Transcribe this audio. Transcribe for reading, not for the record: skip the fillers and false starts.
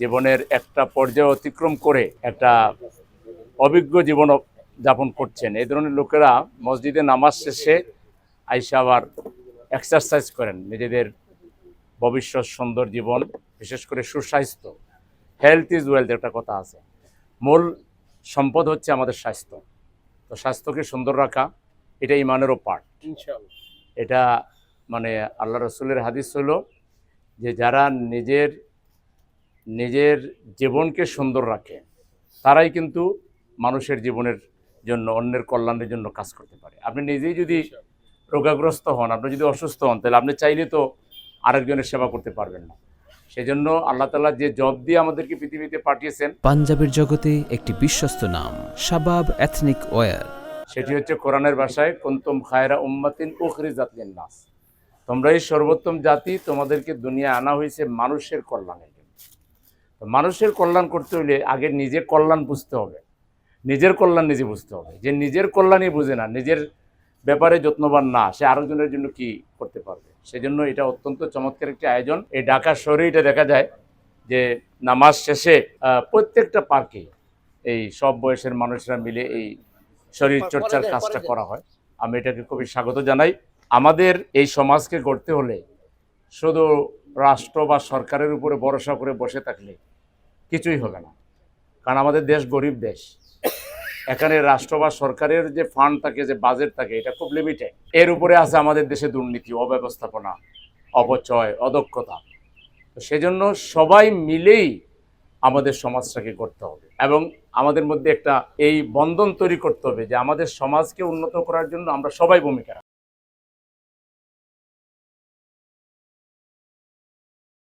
জীবনের একটা পর্যায়ে অতিক্রম করে একটা অভিজ্ঞ জীবন যাপন করছেন। এই ধরনের লোকেরা মসজিদে নামাজ শেষে আইসা আবার এক্সারসাইজ করেন নিজেদের ভবিষ্যৎ সুন্দর জীবন, বিশেষ করে সুস্বাস্থ্য। হেলথ ইজ ওয়েলথ একটা কথা আছে। মূল সম্পদ হচ্ছে আমাদের স্বাস্থ্য। তো স্বাস্থ্যকে সুন্দর রাখা এটা ইমানেরও পার্ট। এটা মানে আল্লাহ রসুলের হাদিস হলো যে যারা নিজের নিজের জীবনকে সুন্দর রাখে তারাই কিন্তু মানুষের জীবনের জন্য, অন্যের কল্যাণের জন্য কাজ করতে পারে। আপনি নিজেই যদি রোগাগ্রস্ত হন, আপনি যদি অসুস্থ হন, তাহলে আপনি চাইলে তো আরেকজনের সেবা করতে পারবেন না। সেজন্য আল্লাহ তাআলা যে জব দিয়ে আমাদেরকে পৃথিবীতে পাঠিয়েছেন, পাঞ্জাবের জগতে একটি বিশ্বস্ত নাম শাবাব এথনিক ওয়্যার। সেটি হচ্ছে কোরআনের ভাষায় কুনতুম খায়রা উম্মাতিন উখরিজাত লিন-নাস, তোমরাই সর্বোত্তম জাতি, তোমাদেরকে দুনিয়া আনা হয়েছে মানুষের কল্যাণের জন্য। তো মানুষের কল্যাণ করতে হলে আগে নিজের কল্যাণ বুঝতে হবে, নিজের কল্যাণ নিজে বুঝতে হবে। যে নিজের কল্যাণই বুঝে না, নিজের ব্যাপারে যত্নবান না, সে আরেকজনের জন্য কি করতে পারবে? সেজন্য এটা অত্যন্ত চমৎকার একটি আয়োজন। এই ঢাকা শহরে এটা দেখা যায় যে নামাজ শেষে প্রত্যেকটা পার্কে এই সব বয়সের মানুষরা মিলে এই শরীর চর্চার কাজটা করা হয়। আমি এটাকে খুবই স্বাগত জানাই। আমাদের এই সমাজকে গড়তে হলে শুধু রাষ্ট্র বা সরকারের উপরে ভরসা করে বসে থাকলে কিছুই হবে না, কারণ আমাদের দেশ গরিব দেশ। এখানে রাষ্ট্র বা সরকারের যে ফান্ড থাকে, যে বাজেট থাকে, এটা খুব লিমিটেড। এর উপরে আছে আমাদের দেশে দুর্নীতি, অব্যবস্থাপনা, অপচয়, অদক্ষতা। তো সেজন্য সবাই মিলেই আমাদের সমাজটাকে করতে হবে এবং আমাদের মধ্যে একটা এই বন্ধন তৈরি করতে হবে যে আমাদের সমাজকে উন্নত করার জন্য আমরা সবাই ভূমিকা রাখবো।